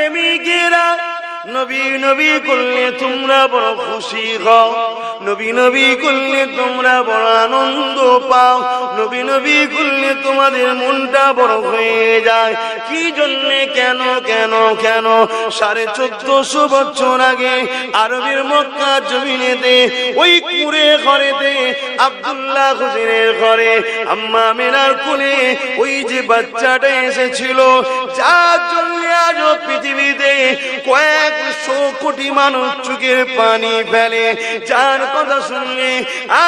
প্রেমিকেরা নবী নবী করলে তোমরা বড় খুশি হও, নবী নবী করলে তোমরা বড় আনন্দ পাও, নবী নবী করলে তোমাদের মনটা বড় হয়ে যায়। কি জন্যে, কেন কেন কেন? 1450 বছর আগে আরবের মক্কা জমিনেতে ওই কুঁড়ে ঘরেতে আব্দুল্লাহ হুজুরের ঘরে আম্মা আমিনার কোলে ওই যে বাচ্চাটা এসেছিল, যার জন্য আজ পৃথিবীতে কয়েকশো কোটি মানুষ চোখের পানি ফেলে, যার কথা শুনলে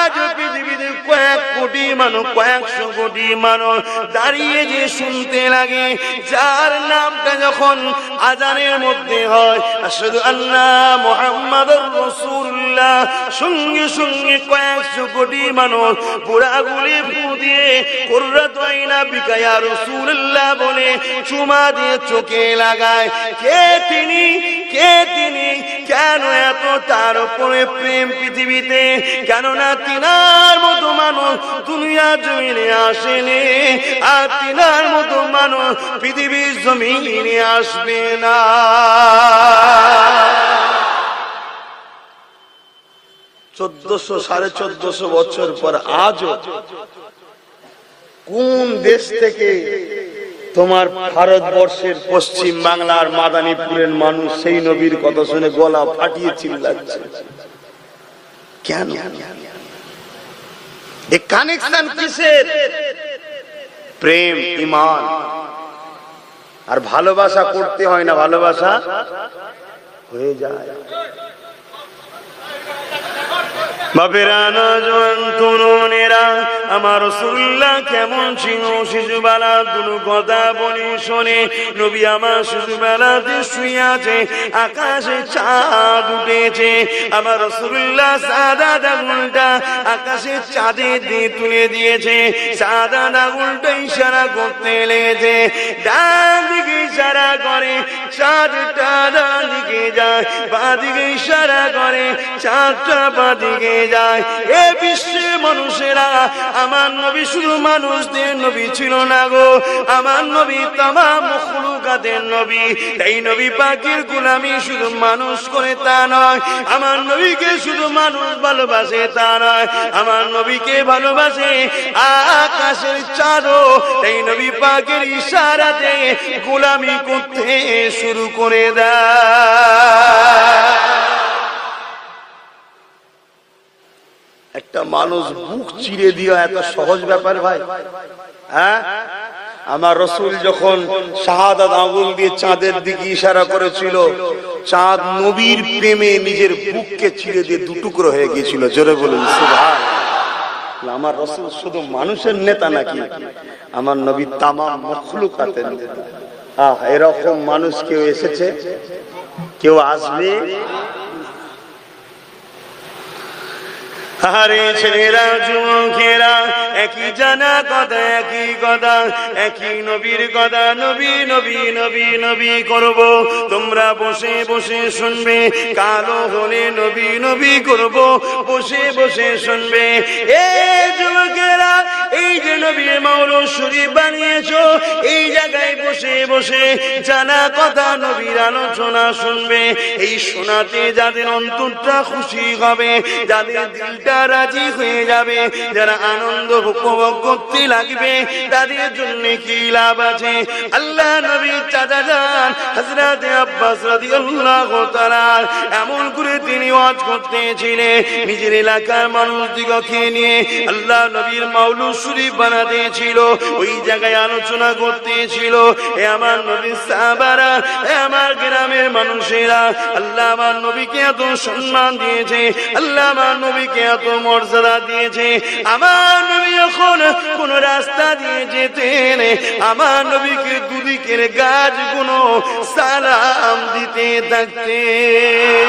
আজ পৃথিবীতে কয়েক কোটি মানুষ, কয়েকশো কোটি মানুষ দাঁড়িয়ে যে শুনতে লাগে, যার নামটা যখন আজানের মধ্যে হয় আশহাদু আন্না মুহাম্মাদুর রাসূলুল্লাহ, সঙ্গে সঙ্গে কয়েকশো কোটি মানুষ বুড়াগুলি ফু দিয়ে কুররাতু আইনা বিকা ইয়া রাসূলুল্লাহ বলে চুমা দিয়ে চোখে লাগায়। কে তিনি, কে তিনি, কেন এত তার উপরে প্রেম পৃথিবীতে? কেননা তিনার মতো মানুষ দুনিয়া জমিনে আসেনি, আর তিনার মতো মানুষ পৃথিবীর জমিনে আসবে না। 1400-1450 বছর পর আজও কোন দেশ থেকে তোমার ভারতবর্ষের পশ্চিম বাংলার মাদারীপুরের মানুষ সেই নবীর কথা শুনে গলা ফাটিয়ে চিল্লাচ্ছে? কেন? এই কানেকশন কিসের? প্রেম, ঈমান আর ভালোবাসা করতে হয় না, ভালোবাসা হয়ে যায়। বাপেরা, নওজোয়ান তরুণেরা, আমার রাসূলুল্লাহ কেমন ছিল শিশুবেলা, দুটো কথা বলি শোনে। নবী আমার শিশুবেলাতে শুয়ে আছে, আকাশে চাঁদ উঠেছে, আমার রাসূলুল্লাহ সাদা আঙুলটা আকাশে চাঁদের দিয়ে তুলে দিয়েছে, সাদা আঙুলটা ইশারা করতে লেগেছে, ডান দিকে ইশারা করে চাঁদটা ডান দিকে যায়, বাঁ দিকে ইশারা করে চাঁদটা বাঁ দিকে যায়। এ বিশ্বের মানুষেরা, আমার নবী শুধু মানুষদের নবী ছিল না গো, আমার নবী তামাম মখলুকাতের নবী। এই নবী পাকের গোলামি শুধু মানুষ করে তা নয়, আমার নবীকে শুধু মানুষ ভালোবাসে তা নয়, আমার নবীকে ভালোবাসে আকাশের চাঁদও এই নবী পাকের ইশারাতে গোলামি করতে শুরু করে দেয়। একটা মানুষ বুক চিরে দিয়ে এত সহজ ব্যাপার ভাই? হ্যাঁ, আমার রাসূল যখন শাহাদাত আঙ্গুল দিয়ে চাঁদের দিকে ইশারা করেছিল, চাঁদ নবীর প্রেমে নিজের বুককে চিরে দিয়ে দুটুকরো হয়ে গিয়েছিল। জোরে বলুন সুবহানাল্লাহ। আমার রাসূল শুধু মানুষের নেতা নাকি, আমার নবী তামাম মখলুকাতের নেতা। এরকম মানুষ কেউ এসেছে, কেউ আসবে? আরে ছেলেরা, যুবকেরা, একই জানা কথা, একই কথা, একই নবীর কথা, নবী নবী নবী নবী করব। তোমরা বসে বসে শুনবে, কালো হলে নবী নবী করব, বসে বসে শুনবে। এই যুবকেরা, এই যে নবীর মাওলুদ শরীফ বানিয়েছো, এই জায়গায় বসে বসে জানা কথা নবীর আলোচনা শুনবে। এই শোনাতে যাদের অন্তরটা খুশি হবে, যাদের দিলটা রাজি হয়ে যাবে, যারা আনন্দ উপভোগ করতে লাগবে, তাদের জন্য কি লাভ আছে? আল্লাহ নবীর চাচা যান হযরত আব্বাস রাদিয়াল্লাহু তাআলা এমন করে তিনি ওয়াজ করতেছিলেন, নিজের এলাকার মানুষদিগকে নিয়ে আল্লাহ নবীর মাওলুদ শরীফ বানাতেছিল, ওই জায়গায় আলোচনা করতেছিল। এ আমার নবীর সাহাবারা, এ আমার গ্রামের মানুষেরা, আল্লাহ আমার নবীকে এত সম্মান দিয়েছে, আল্লাহ আমার নবীকে এত মর্যাদা দিয়েছে। আমার নবী যখন কোন রাস্তা দিয়ে যেতেন, আমার নবীকে দুদিকের গাছগুলো সালাম দিতে থাকতেন।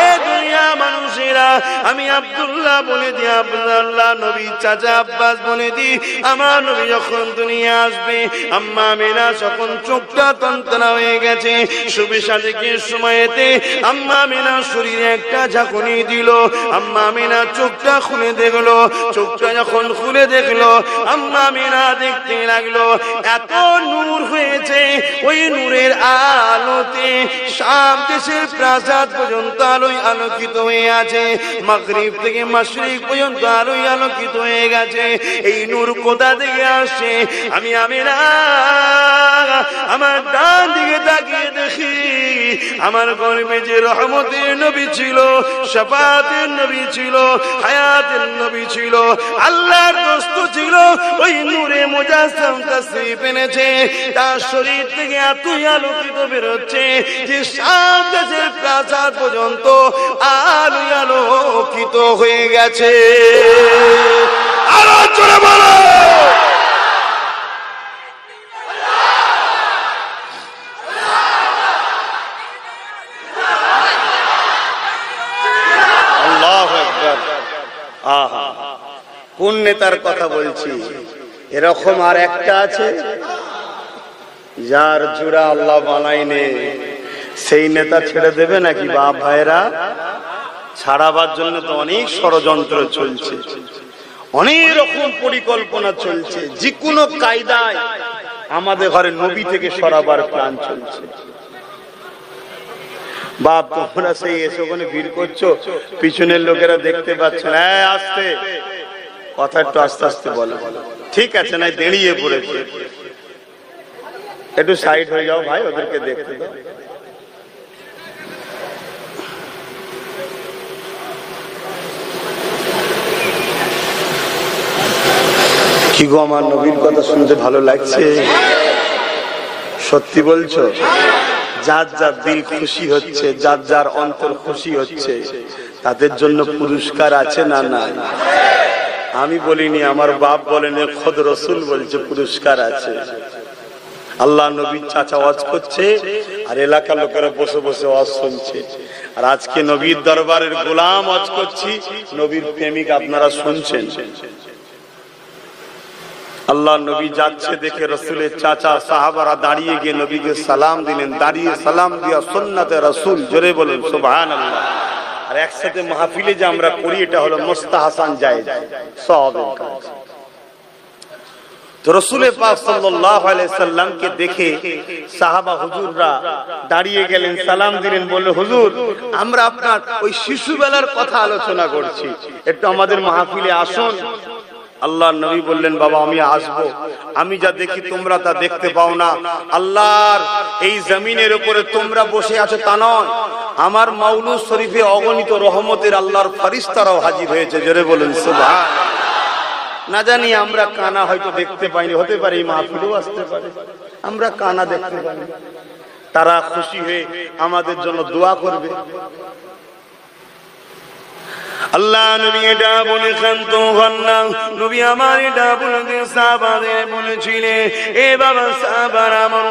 এ দুনিয়া মানুষের ভাইরা, আমি আব্দুল্লাহ বলে দিই, আব্দুল্লাহ নবী চাচা আব্বাস বলে দিই, আমার নবী যখন দুনিয়া আসবে, আম্মা আমিনা যখন চোখটা তন্তনা হয়ে গেছে, শুভে সাদেকের সময়েতে আম্মা আমিনা শরীরে একটা ঝাঁকুনি দিল, আম্মা আমিনা চোখটা খুলে দেখলো, চোখটা যখন খুলে দেখলো, আম্মা আমিনা দেখতে লাগলো এত নূর হয়েছে, ওই নূরের আলোতে শাম দেশের প্রাসাদ পর্যন্ত আলোয় আলোকিত হয়ে আছে, মাগরিব থেকে মাশরিক পর্যন্ত আলোয় আলোকিত হয়ে গেছে। এই নূর কোথা থেকে আসে? আমি আমিনা আমার ডান দিকে তাকিয়ে দেখি, আমার গর্ভে যে রহমতের নবী ছিল, শাফাতের নবী ছিল, হায়াতের নবী ছিল, আল্লাহর দোস্ত ছিল, ওই নূরে মুজাসসাম তাশরীফ এনেছে, তার শরীর থেকে এতই আলোকিত বেরোচ্ছে যে শাম দেশের প্রাসাদ পর্যন্ত আলোয় আলোকিত হয়ে গেছে। আরো জোরে বলো। কোন নেতার কথা বলছি? এরকম আর একটা আছে যার জোড়া আল্লাহ বানাইনে, সেই নেতা ছেড়ে দেবে নাকি? বাপ ভাইরা, ছাড়াবার জন্য তো অনেক ষড়যন্ত্র চলছে, অনেক রকম পরিকল্পনা চলছে, যে কোনো কায়দায় আমাদের ঘরে নবী থেকে সরাবার প্ল্যান চলছে। বাপ, তোমরা সেই এসে ওখানে ভিড় করছো, পিছনের লোকেরা দেখতে পাচ্ছে না, আস্তে কথা একটু আস্তে আস্তে বলো, ঠিক আছে? না দাঁড়িয়ে পড়েছে, একটু সাইড হয়ে যাও ভাই, ওদেরকে দেখতে দাও। কি গো, আমার নবীর কথা শুনতে ভালো লাগছে? সত্যি বলছো? যার যার দিল খুশি হচ্ছে, যার যার অন্তর খুশি হচ্ছে, তাদের জন্য পুরস্কার আছে না? না, আমি বলিনি, আমার বাপ বলেন, খোদ রসুল বলছে পুরস্কার আছে। আল্লাহ নবীর চাচা ওয়াজ করছে, আর এলাকার লোকেরা বসে বসে ওয়াজ শুনছে, আর আজকে নবীর দরবারের গোলাম ওয়াজ করছি, নবীর প্রেমিক আপনারা শুনছেন। আল্লাহ নবী যাচ্ছে দেখে রসুলের চাচা সাহাবারা দাঁড়িয়ে গিয়ে নবীকে সালাম দিলেন, দাঁড়িয়ে সালাম দিয়া সুন্নাতে রসুল, জোরে বলেন সুবহানাল্লাহ। আর একসাথে মাহফিলে যে আমরা করি, এটা হলো মুস্তাহাসান জায়েজ সওয়াবের কাজ। তো রাসূলে পাক সাল্লাল্লাহু আলাইহি সাল্লামকে দেখে সাহাবা হুজুররা দাঁড়িয়ে গেলেন, সালাম দিলেন, বললেন, হুজুর আমরা আপনার ওই শিশুবেলার কথা আলোচনা করছি, একটু আমাদের মাহফিলে আসুন। আল্লাহর নবী বললেন, বাবা আমি আসবো, আমি যা দেখি তোমরা তা দেখতে পাও না। আল্লাহর এই জমিনের উপরে তোমরা বসে আছো তা নয়, আমার মাওলুদ শরীফে অগণিত রহমতের আল্লাহর ফেরেশতারাও হাজির হয়েছে, জোরে বলেন সুবহান। না জানি আমরা কানা হয়তো দেখতে পাইনি, হতে পারে এই মাহফিলেও আসতে পারে, আমরা কানা দেখতে পাইনি, তারা খুশি হয়ে আমাদের জন্য দোয়া করবে। আল্লাহ নবী এটা বলে শান্ত হন না, নবী আমার এটা বলে সাহাবাদের বলেছিলেন, এ বাবা সাহাবারা, আমার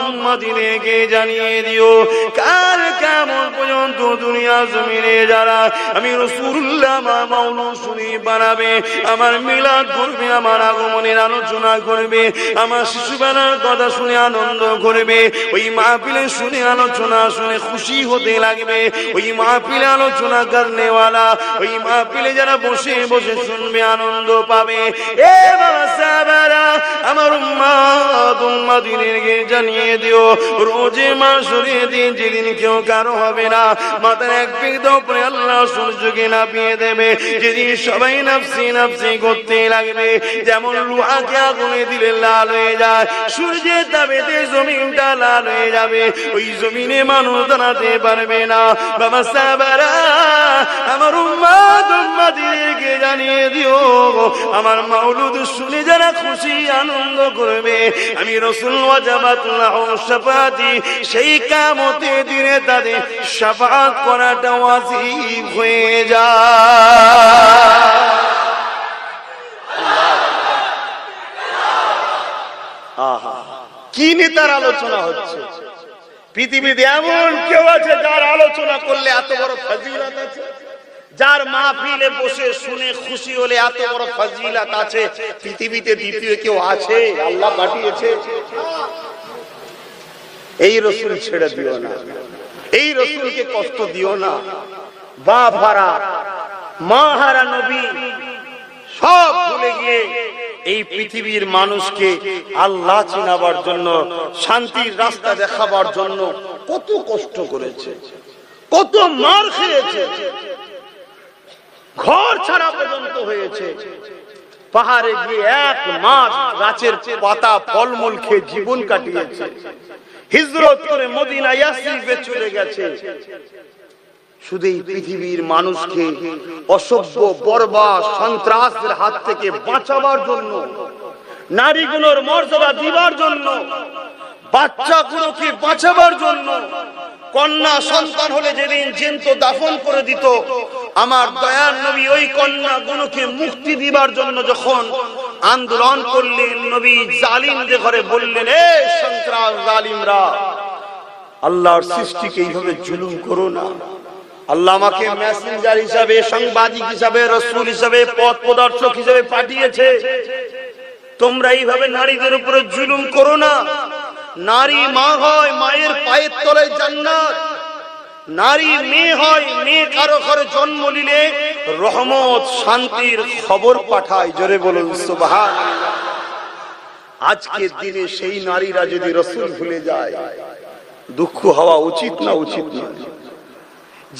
উম্মতদেরকে জানিয়ে দিও, কাল কিয়ামত পর্যন্ত দুনিয়া জমিনে যারা আমি রাসূলুল্লাহ মাওলুদ শরীফ বানাবে, আমার মিলাদ করবে, আমার আগমনের আলোচনা করবে, আমার শিশুবেলার কথা শুনে আনন্দ করবে, ওই মাহফিলে শুনে আলোচনা শুনে খুশি হতে লাগবে, ওই মাহফিলে আলোচনা করনেওয়ালা, ওই মাহফিলে যারা বসে বসে শুনবে আনন্দ পাবে। এ বাবা সাহাবারা, আমার উম্মতদেরকে জানিয়ে দিও, রোজে মাশরের দিন যেদিন কেউ কারো হবে না, মাথার এক বিন্দু উপরে আল্লাহ সূর্যকে নাপিয়ে দেবে, যেদিন সবাই নাফসি নাফসি করতে লাগবে, যেমন লোহাকে আগুনে দিলে লাল হয়ে যায়, সূর্যের তাপেতে জমিনটা লাল হয়ে যাবে, ওই জমিনে মানুষ দাঁড়াতে পারবে না। বাবা সাহাবারা, আমার উম্মতদেরকে জানিয়ে দিও, আমার মাওলুদ শুনে যারা খুশি আনন্দ করবে, আমি রাসূল ওয়াজাবাত লাহু শাফাআতি, সেই কিয়ামতের দিনে তাদের শাফাআত করাটা ওয়াজিব হয়ে যায়। আহা, কি নেতার আলোচনা হচ্ছে! পৃথিবীতে এমন কেউ আছে যার আলোচনা করলে এত বড় ফজিলত আছে? যার মাহফিলে বসে শুনে খুশি হলে এত বড় ফজিলত আছে, পৃথিবীতে দ্বিতীয় কেউ আছে? আল্লাহ পাঠিয়েছে। এই রাসূল ছেড়ে দিও না, এই রাসূলকে কষ্ট দিও না। বাপ হারা মা হারা নবী সব ভুলে গিয়ে এই পৃথিবীর মানুষকে আল্লাহ চিনাবার জন্য, শান্তির রাস্তা দেখাবার জন্য কত কষ্ট করেছে, কত মার খেয়েছে, ঘর ছাড়া পর্যন্ত হয়েছে। পাহাড়ে গিয়ে 1 মাস গাছের পাতা ফলমূল খেয়ে জীবন কাটিয়েছে। হিজরত করে মদিনা ইয়াসরিবে চলে গেছে। শুধু এই পৃথিবীর মানুষকে অসভ্য বর্বর সন্ত্রাসের হাত থেকে বাঁচাবার জন্য, নারীগুলোর মর্যাদা দিবার জন্য, বাচ্চাগুলোকে বাঁচাবার জন্য, কন্যা সন্তান হলে যেদিন জ্যান্ত দাফন করে দিত, আমার দয়ার নবী ওই কন্যাগুলোকে মুক্তি দিবার জন্য যখন আন্দোলন করলেন, নবী জালিমদের ঘরে বললেন, এ সন্ত্রাস জালিমরা, আল্লাহর সৃষ্টিকে এইভাবে জুলুম করো না। আল্লাহ আমাকে মেসেঞ্জার হিসাবে, সাংবাদিক হিসাবে, রাসূল হিসাবে, পথ প্রদর্শক হিসাবে পাঠিয়েছে। তোমরা এইভাবে নারীদের উপরে জুলুম করো না। নারী মা হয়, মায়ের পায়ের তলায় জান্নাত। নারী মেয়ে হয়, মেয়ে কারো ঘরে জন্ম নিলে রহমত শান্তির খবর পাঠায়। জোরে বলুন সুবহানাল্লাহ। আজকের দিনে সেই নারীরা যদি রাসূল ভুলে যায়, দুঃখ হওয়া উচিত না? উচিত না।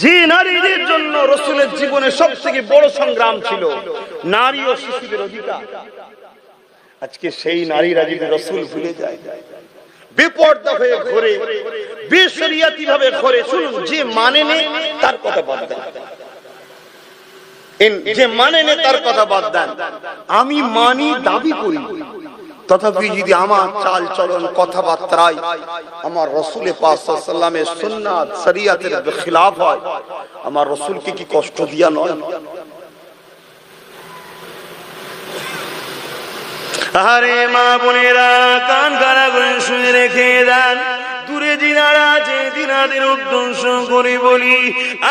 যে নারীদের জন্য রাসূলের জীবনে সবথেকে বড় সংগ্রাম ছিল নারী ও শিশুদের অধিকার, আজকে সেই নারীরা যদি রাসূল ভুলে যায়, বেপরদা হয়ে ঘোরে, বেশরিয়াতি ভাবে ঘোরে। শুনুন, যে মানে নেই তার কথা বাদ দেন, যে মানে নেই তার কথা বাদ দেন। আমি মানি দাবি করি, তথাপি যদি আমার চাল চলন কথাবার্তায় আমার রাসূল পাক সাল্লাল্লাহু আলাইহি ওয়াসাল্লামের সুন্নাত শরীয়তের খিলাফ হয়, আমার রাসূলকে কি কষ্ট দিয়া নয়? আরে মা বোনেরা, কান খাড়া করে শুনে রেখে দেন। দূরে যিনারা আছে দিনাদের উদ্দেশ্য করে বলি,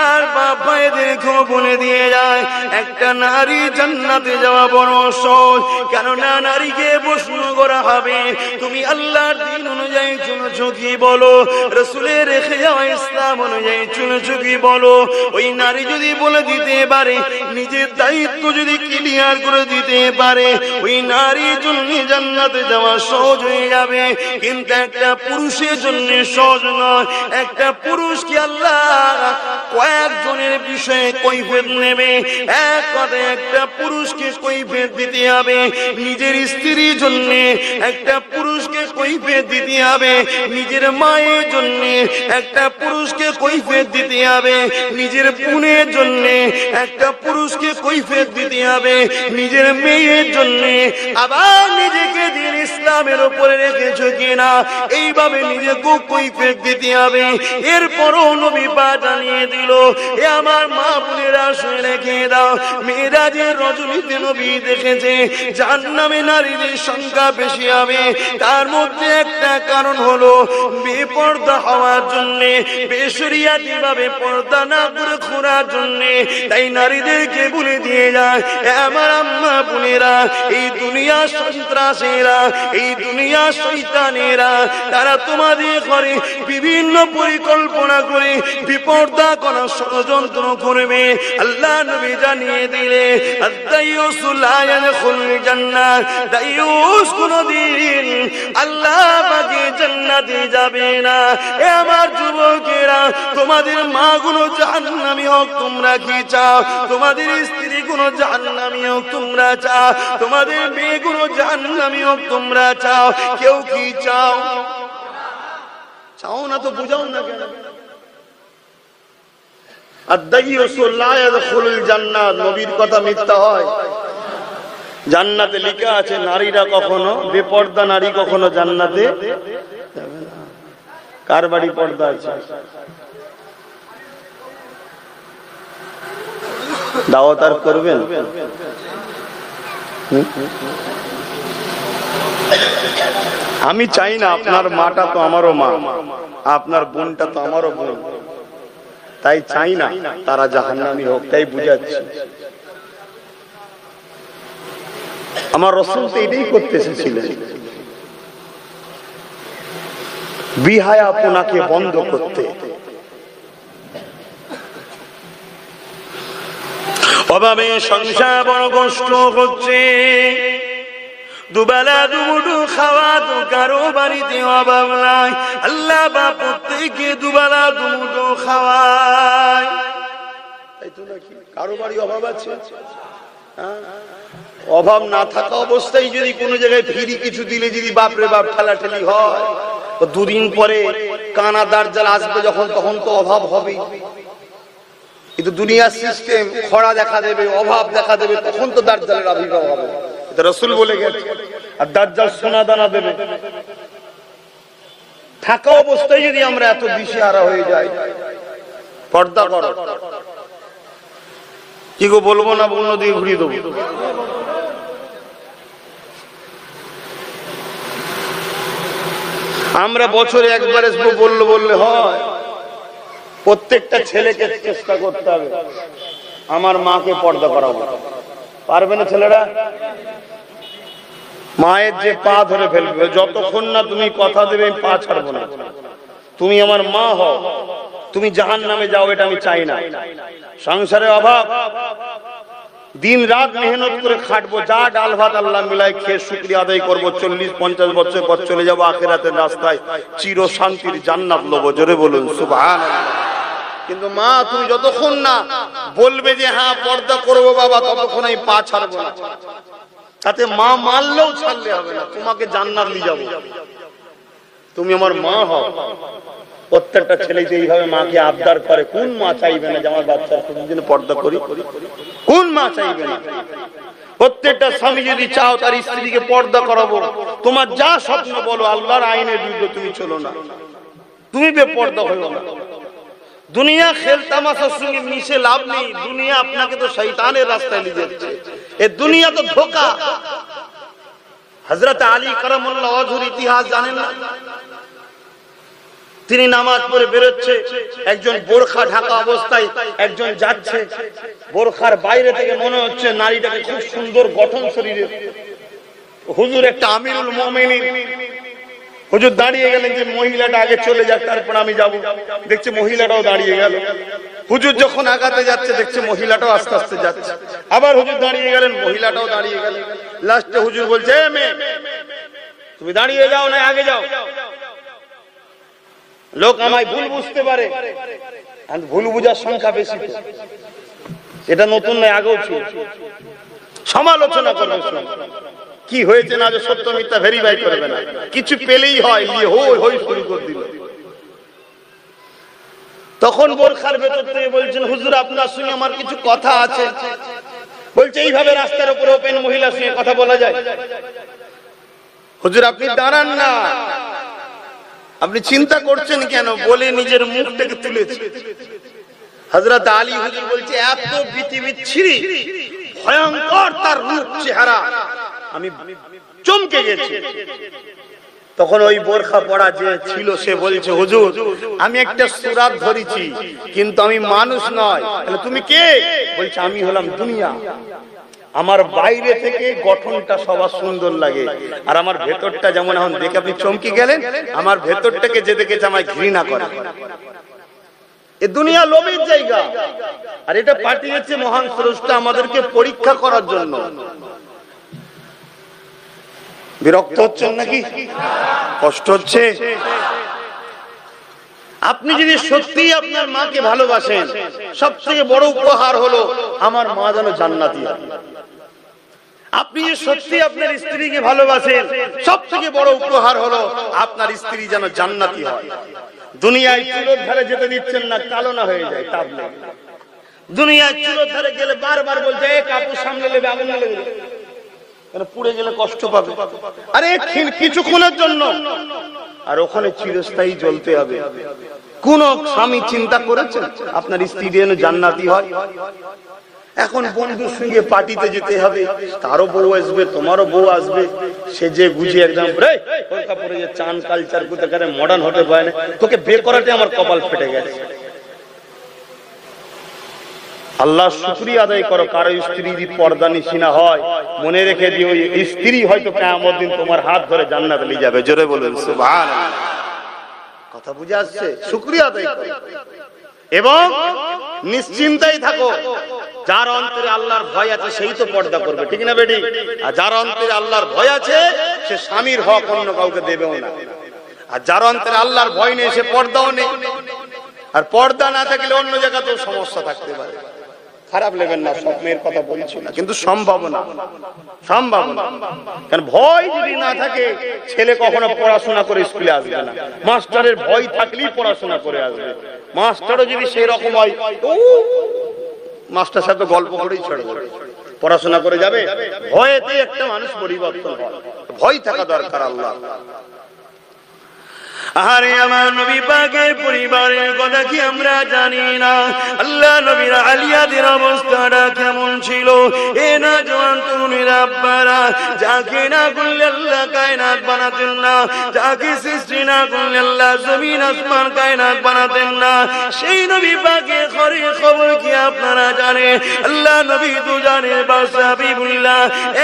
আর বাপ ভাইদেরকেও বলে দিয়ে যায়, একটা নারী জান্নাতে যাওয়া বড় সহজ। কেননা নারীকে প্রশ্ন করা হবে, তুমি আল্লাহর দ্বীন অনুযায়ী চলেছো কি বলো, রাসূলের রেখে যাওয়া ইসলাম অনুযায়ী চলেছো কি বলো। ওই নারী যদি বলে দিতে পারে, নিজের দায়িত্ব যদি ক্লিয়ার করে দিতে পারে, ওই নারীর জন্য জান্নাতে যাওয়া সহজ হয়ে যাবে। কিন্তু একটা পুরুষের জন্য সহজ নয়। একটা পুরুষকে আল্লাহ কয়েকজনের বিষয়ে কৈফিয়ত নেবে। এক কথায় একটা পুরুষকে কৈফিয়ত দিতে হবে নিজের স্ত্রীর জন্য, একটা পুরুষকে কৈফিয়ত দিতে হবে নিজের মায়ের জন্য, একটা পুরুষকে কৈফিয়ত দিতে হবে নিজের বোনের জন্য, একটা পুরুষকে কৈফিয়ত দিতে হবে নিজের মেয়ের জন্য। আবার নিজেকে দিন ইসলামের উপরে রেখেছো কিনা, এইভাবে নিজেকে কৈফিয়ত দিতে হবে। এরপরও নবী পাক জানিয়ে দিল, এ আমার মা বোনেরা শুনে রেখে দাও, মেরাজের রজনীতে নবী দেখেছে জাহান্নামে নারীদের সংখ্যা বেশি হবে। তার মধ্যে একটা কারণ হলো বেপরদা হওয়ার জন্য, বেশরিয়াতি ভাবে পর্দা না করে ঘোরার জন্য। তাই নারীদেরকে বলে দিয়ে যায়, এ আমার আম্মা বোনেরা, এই দুনিয়া সন্ত্রাসীরা, এই দুনিয়া শয়তানেরা, তারা তোমাদের ঘরে বিভিন্ন পরিকল্পনা করে বিপর্দা করার ষড়যন্ত্র করবে। আল্লাহ নবী জানিয়ে দিলে, আদ-দাইয়ুসু লা ইয়াদখুলুল জান্নাহ, দাইয়ুস কোনদিন আল্লাহ পাকের জান্নাতে যাবে না। এ আমার যুবকেরা, তোমাদের মা গুলো জাহান্নামী হোক তোমরা কি চাও? তোমাদের স্ত্রী গুলো জাহান্নামী হোক তোমরা চাও? তোমাদের মেয়ে গুলো জাহান্নামী হোক তোমরা চাও? কেউ কি চাও? চাও না তো বুঝাও না কেন? আদ-দাইয়ুসু লা ইয়াদখুলুল জান্নাহ, নবীর কথা মিথ্যা হয়? জান্নাতে লেখা আছে নারীরা কখনো, বেপর্দা নারী কখনো জান্নাতে যাবে না। কার বাড়ি পর্দা আছে? দাওয়াত আর করবেন? আমি চাই না, আপনার মাটা তো আমারও মা, আপনার বোনটা তো আমারও বোন। তাই চাই না তারা জাহান্নামী হোক, তাই বুঝাচ্ছি। আমার রাসূল তো এটাই করতে এসেছিলেন, বিহায়াপনাকে বন্ধ করতে। অভাবে সংসার বড় কষ্ট হচ্ছে, দুবেলা দুমুঠো খাওয়া তো কারো বাড়িতে অভাব নাই। আল্লাহ পাক প্রত্যেককে দুবেলা দুমুঠো খাওয়ায়, তাই তো নাকি? কারো বাড়ি অভাব আছে? অভাব না থাকা অবস্থায় যদি কোনো জায়গায় ফ্রি কিছু দিলে যদি বাপরে বাপ ঠেলাঠেলি হয়, দুদিন পরে কানা দার্জাল আসবে যখন, তখন তো অভাব হবে। কিন্তু দুনিয়ার সিস্টেম খরা দেখা দেবে, অভাব দেখা দেবে, তখন তো দার্জালের আবির্ভাব হবে। এটা রাসূল বলে গেছে। আর দার্জাল সোনা দানা দেবে। থাকা অবস্থায় যদি আমরা এত দিশেহারা হয়ে যাই, পর্দা করো। কি গো বলবো না অন্য দিকে ঘুরিয়ে দেবো? আমরা বছরে একবার আসবো বললে হয়? প্রত্যেকটা ছেলেকে চেষ্টা করতে হবে আমার মাকে পর্দা করাবো। পারবে না ছেলেরা? মায়ের যে পা ধরে ফেলবে, যতক্ষণ না তুমি কথা দেবে আমি পা ছাড়বো না। তুমি আমার মা হও, তুমি জাহান্নামে যাও, এটা আমি চাই না। সংসারে অভাব, দিন রাত মেহনত করে খাটবো, যা ডাল ভাত আল্লাহ মিলাই খেয়ে শুকরিয়া আদায় করবো। 40-50 বছর পর চলে যাবো আখিরাতের রাস্তায়, চির শান্তির জান্নাত লবো। জোরে বলুন সুবহানাল্লাহ। কিন্তু মা তুমি যতক্ষণ না বলবে যে হ্যাঁ পর্দা করবো বাবা, ততক্ষণ আমি পা ছাড়বো না। তাতে মা মারলেও ছাড়লে হবে না, তোমাকে জান্নাত নিয়ে যাবো। তুমি আমার মা হও। প্রত্যেকটা ছেলে এইভাবে মাকে আবদার করে। কোন মা চাইবে না যে আমার বাচ্চার প্রতিদিন পর্দা করি? কোন মা চাইবে না? প্রত্যেকটা স্বামী যদি চাও তার স্ত্রীকে পর্দা করাবো, তোমার যা স্বপ্ন বলো, আল্লাহর আইনের বিরুদ্ধে তুমি চলো না, তুমি বেপর্দা হইও না। দুনিয়া খেল তামাশার সঙ্গে মিশে লাভ নেই। দুনিয়া আপনাকে তো শয়তানের রাস্তায় নিয়ে যাচ্ছে। এই দুনিয়া তো ধোঁকা। হযরত আলী কারামাল্লাহু ওয়াজহুর ইতিহাস জানেন না? তিনি নামাজ পড়ে বেরোচ্ছে, একজন বোরখা ঢাকা অবস্থায় একজন যাচ্ছে। বোরখার বাইরে থেকে মনে হচ্ছে নারীটাকে খুব সুন্দর গঠন শরীরের। হুজুর একটা আমিরুল মুমিনিন, হুজুর দাঁড়িয়ে গেলেন যে মহিলাটা আগে চলে যাক, তারপর আমি যাব। দেখছে মহিলাটাও দাঁড়িয়ে গেল। হুজুর যখন আগাতে যাচ্ছে দেখছে মহিলাটাও আস্তে আস্তে যাচ্ছে। আবার হুজুর দাঁড়িয়ে গেলেন, মহিলাটাও দাঁড়িয়ে গেল। লাস্টে হুজুর বলছে, এ মেয়ে, তুমি দাঁড়িয়ে যাও না আগে যাও। লোক আমায় ভুল বুঝতে পারে, ভুল বুঝার সংখ্যা বেশি। এটা নতুন নয়, আগেও ছিল। সমালোচনা করবে, কি হয়েছে না যে সত্য মিথ্যা ভেরিফাই করবে না, কিছু পেলেই হয় হই হই শুরু করে দিল। তখন বোরখার ভেতর থেকে বলছেন, হুজুর আপনার সঙ্গে আমার কিছু কথা আছে। বলছে এইভাবে রাস্তার উপরে ওপেন মহিলার সঙ্গে কথা বলা যায়? হুজুর আপনি দাঁড়ান না, আপনি চিন্তা করছেন কেন? বলে নিজের মুখটাকে তুলেছে। হযরত আলী হুজুর বলছে, এত বিচ্ছিরি ভয়ঙ্কর তার রূপ চেহারা, আমি চমকে গেছি। তখন ওই বোরখা পরা যে ছিল সে বলছে, হুজুর আমি একটা সুরাত ধরেছি, কিন্তু আমি মানুষ নয়। তাহলে তুমি কে? বলছে আমি হলাম দুনিয়া। আমার বাইরে থেকে গঠনটা সবার সুন্দর লাগে, আর আমার ভেতরটা যেমন এখন দেখে আপনি চমকে গেলেন, আমার ভেতরটাকে যে দেখেছে আমায় ঘৃণা করে। এই দুনিয়া লোভের জায়গা, আর এটা পাঠিয়েছে মহান স্রষ্টা আমাদেরকে পরীক্ষা করার জন্য। বিরক্ত হচ্ছেন নাকি? কষ্ট হচ্ছে? আপনি যদি সত্যি আপনার মাকে ভালোবাসেন, সবথেকে বড় উপহার হলো আমার মা যেন জান্নাতি হয়। আপনি যদি সত্যি আপনার স্ত্রীকে ভালোবাসেন, সবথেকে বড় উপহার হলো আপনার স্ত্রী যেন জান্নাতি হয়। দুনিয়ায় চুলোর ধারে যেতে দিচ্ছেন না, কালো না হয়ে যায়। দুনিয়ায় চুলোর ধারে গেলে বারবার বলছে, এ কাপড় সামনে নেবে, আগুন লেগে যাবে, পুড়ে গেলে কষ্ট পাবে। আরে কিছুক্ষণের জন্য, আর ওখানে চিরস্থায়ী জ্বলতে হবে। কোন স্বামী চিন্তা করেছেন আপনার স্ত্রী যেন জান্নাতি হয়? এখন বন্ধুর সঙ্গে পার্টিতে যেতে হবে, তারও বউ আসবে, তোমারও বউ আসবে, সে যে গুজে একদম পরে যে চান কালচার কোথাকারে মডার্ন হতে পারে না, তোকে বে করাতে আমার কপাল ফেটে গেছে। আল্লাহ শুকরিয়া আদায় করো। কারো স্ত্রী যদি পর্দা নিশিনা হয়, মনে রেখে দিও ওই স্ত্রী হয়তো কিয়ামত দিন তোমার হাত ধরে জান্নাতে নিয়ে যাবে। জোরে বলুন সুবহানাল্লাহ। কথা বুঝে আসছে? শুকরিয়া আদায় করো এবং নিশ্চিন্তায় থাকো। যার অন্তরে আল্লাহর ভয় আছে সেই তো পর্দা করবে, ঠিক না বেটি? আর যার অন্তরে আল্লাহর ভয় আছে সে স্বামীর হক অন্য কাউকে দেবেও না। আর যার অন্তরে আল্লাহর ভয় নেই সে পর্দাও নেই। আর পর্দা না থাকলে অন্য জায়গাতেও সমস্যা থাকতে পারে। খারাপ লেবেন না, স্বপ্নের কথা বলছি না, কিন্তু সম্ভাবনা। কারণ ভয় যদি না থাকে ছেলে কখনো পড়াশোনা করে স্কুলে আসবে না। মাস্টারের ভয় থাকলেই পড়াশোনা করে আসবে। মাস্টারও যদি সেই রকম হয়, মাস্টার সাথে গল্প করেই ছেড়ে দেবে, পড়াশোনা করে যাবে। ভয়েতে একটা মানুষ পরিবর্তন হয়, ভয় থাকা দরকার। আল্লাহ আরে আমার নবী পাকের পরিবারের কথা কি আমরা জানি না? আল্লাহ নবীর আলিয়াদের অবস্থাটা কেমন ছিল? এ না জওয়ান তরুণীরা আব্বারা, যাকে না করলে আল্লাহ কায়নাত বানাতেন না, যাকে সৃষ্টি না করলে আল্লাহ জমিন আসমান কায়নাত বানাতেন না। সেই নবী পাকের খবর কি আপনারা জানেন? আল্লাহ নবী তো জানেন বাদশা হাবিবুল্লাহ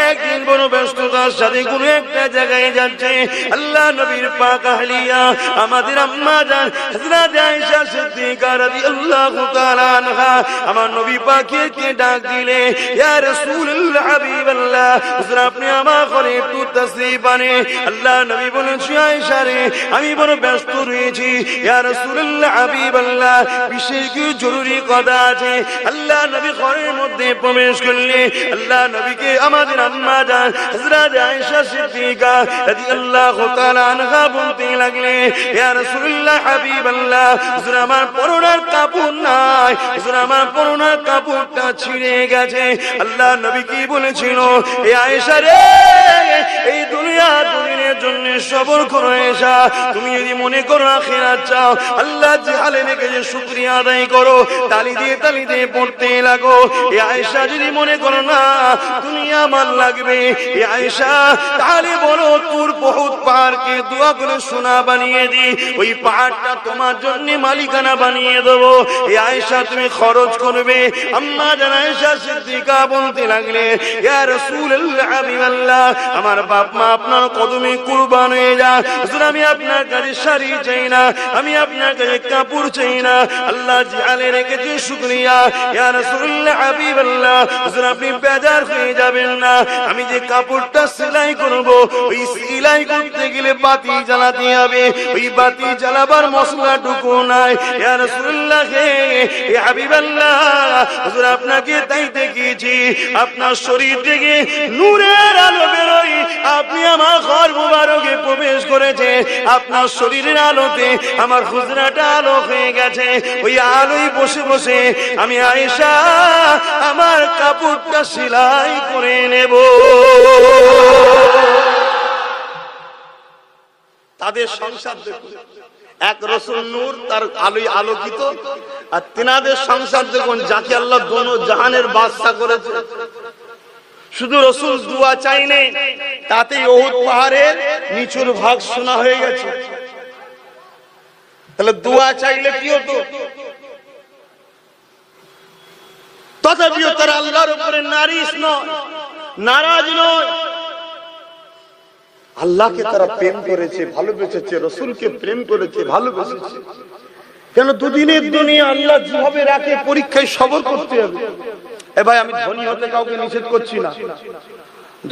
একদিন বড় ব্যস্ততার সাথে কোনো একটা জায়গায় যাচ্ছে। আল্লাহ নবীর পাক আহলিয়া আমাদের আম্মা জান হযরত আয়েশা সিদ্দিকা রাদিয়াল্লাহু তাআলা আনহা আমার নবী পাককে ডাক দিলে, ইয়া রাসূলুল্লাহ হাবিবাল্লাহ, হুজুর আপনি আমার ঘরে একটু তাশরীফ আনে। আল্লাহ নবী বলেন, আয়েশা রে আমি বড় ব্যস্ত রয়েছি। ইয়া রাসূলুল্লাহ হাবিবাল্লাহ, বিশেষ কিছু জরুরি কথা আছে। আল্লাহ নবী ঘরের মধ্যে প্রবেশ করলে আল্লাহ নবীকে আমাদের আম্মা জান হযরত আয়েশা সিদ্দিকা রাদিয়াল্লাহু তাআলা আনহা বলতে লাগলে, ইয়া রাসূলুল্লাহ হাবিবাল্লাহ, হুজুর আমার পরনের কাপড় নাই, হুজুর আমার পরনের কাপড়টা ছিঁড়ে গেছে। আল্লাহ নবী কি বলেছিল? এ আয়েশা রে, এই দুনিয়ার জন্য সবর করো আয়েশা। তুমি যদি মনে করো আখিরাত চাও, আল্লাহ যে হালে রেখেছে শুকরিয়া আদায় করো, তালি দিয়ে পড়তে লাগো। এ আয়েশা যদি মনে করো না দুনিয়া আমার লাগবে, এ আয়েশা তাহলে বলো তুর বহুত পাহাড়কে দোয়া করে সোনা বানিয়ে দি, ওই পাহাড়টা তোমার জন্য মালিকানা বানিয়ে দেবো। এ আয়েশা তুমি খরচ করবে। আম্মা জান আয়েশা সিদ্দিকা বলতে লাগলে, ইয়া রাসূলুল্লাহ হাবিবাল্লাহ, আমার বাপ মা আপনার কদমে কুরবান হয়ে যায়। হুজুর আমি আপনার কাছে শাড়ি চাই না, আমি আপনার কাছে কাপড় চাই না, আল্লাহ জিয়ালে রেখেছে শুকরিয়া। ইয়া রাসূলুল্লাহ হাবিবাল্লাহ, হুজুর আপনি বেজার হয়ে যাবেন না, আমি যে কাপড়টা সেলাই করব ওই সেলাই করতে গেলে বাতি জ্বালাতে হবে, ওই বাতি জ্বালাবার মশলাটুকু নাই। ইয়া রাসূলুল্লাহ হে হাবিবাল্লাহ, হুজুর আপনাকে তাই দেখেছি আপনার শরীর থেকে নূরের আলো বেরোয়, আপনি আমার ঘর মুবারকে প্রবেশ করেছে, আপনার শরীরের আলোতে আমার হুজরাটা আলো হয়ে গেছে। ওই আলোয় বসে বসে আমি আয়েশা আমার কাপড়টা সেলাই করে নেব। তাদের সংসার দেখুন, এক রসুল নূর তার আলোয় আলোকিত, আর তিনাদের সংসার দেখুন যাকে আল্লাহ দোনো জাহানের বাদশা করেছে। শুধু রসুল দুয়া চাইনে, তাতে উহুদ পাহাড়ের নিচুর ভাগ সোনা হয়ে গেছে। তাহলে দুয়া চাইলে কি হতো? তথাপিও তারা আল্লাহর উপরে নারাজ নয়। আল্লাহকে তারা প্রেম করেছে, ভালোবেসেছে, রসুলকে প্রেম করেছে, ভালোবেসেছে। কেন? দুদিনের দুনিয়া আল্লাহ যেভাবে রাখে পরীক্ষায় সবর করতে হবে। এ ভাই, আমি ধনী হতে কাউকে নিষেধ করছি না,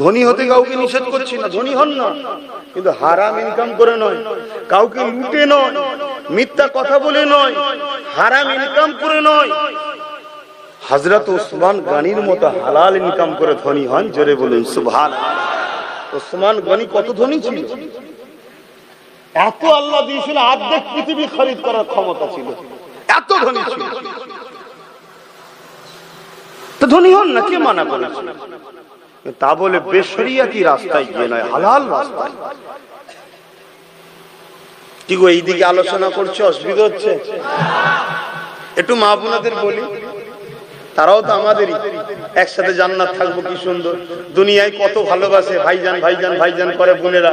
ধনী হতে কাউকে নিষেধ করছি না, ধনী হন না, কিন্তু হারাম ইনকাম করে নয়, কাউকে লুটে নয়, মিথ্যা কথা বলে নয়, হারাম ইনকাম করে নয়। হযরত ওসমান গনির মতো হালাল ইনকাম করে ধনী হন। জোরে বলুন সুবহানাল্লাহ। ওসমান গনি কত ধনী ছিল? এত আল্লাহ দিয়েছিল, অর্ধেক পৃথিবী খরিদ করার ক্ষমতা ছিল, এত ধনী ছিল। তো ধনী হন না, কে মানা করেছে? তা বলে বেশরিয়াতি রাস্তায় গিয়ে নয়, হালাল রাস্তায়। কি গো, এইদিকে আলোচনা করছে, অসুবিধা হচ্ছে? একটু মা বোনাদের বলি, তারাও তো আমাদেরই, একসাথে জান্নাত থাকবো, কি সুন্দর। দুনিয়ায় কত ভালোবাসে, ভাইজান ভাইজান ভাইজান করে বোনেরা,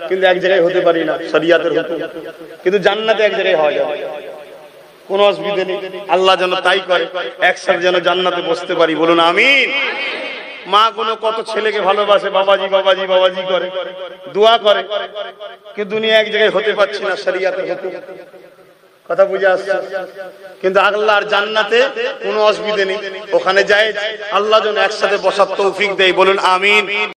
কিন্তু এক জায়গায় হতে পারি না, শরিয়াতের হুকুম। কিন্তু জান্নাতে এক জায়গায় হওয়া যাবে। কোনো অসুবিধা নেই, আল্লাহ যেন তাই করে, একসাথে যেন জান্নাতে বসতে পারি, বলুন আমিন। মা কোনো কত ছেলেকে ভালোবাসে, বাবাজি বাবাজি বাবাজি করে, দোয়া করে, কিন্তু দুনিয়া এক জায়গায় হতে পারছি না শরিয়াতের হুকুম, কথা বুঝে আসছে। কিন্তু আল্লাহর জান্নাতে কোনো অসুবিধা নেই, ওখানে যায় আল্লাহ যেন একসাথে বসার তৌফিক দেয়, বলুন আমিন।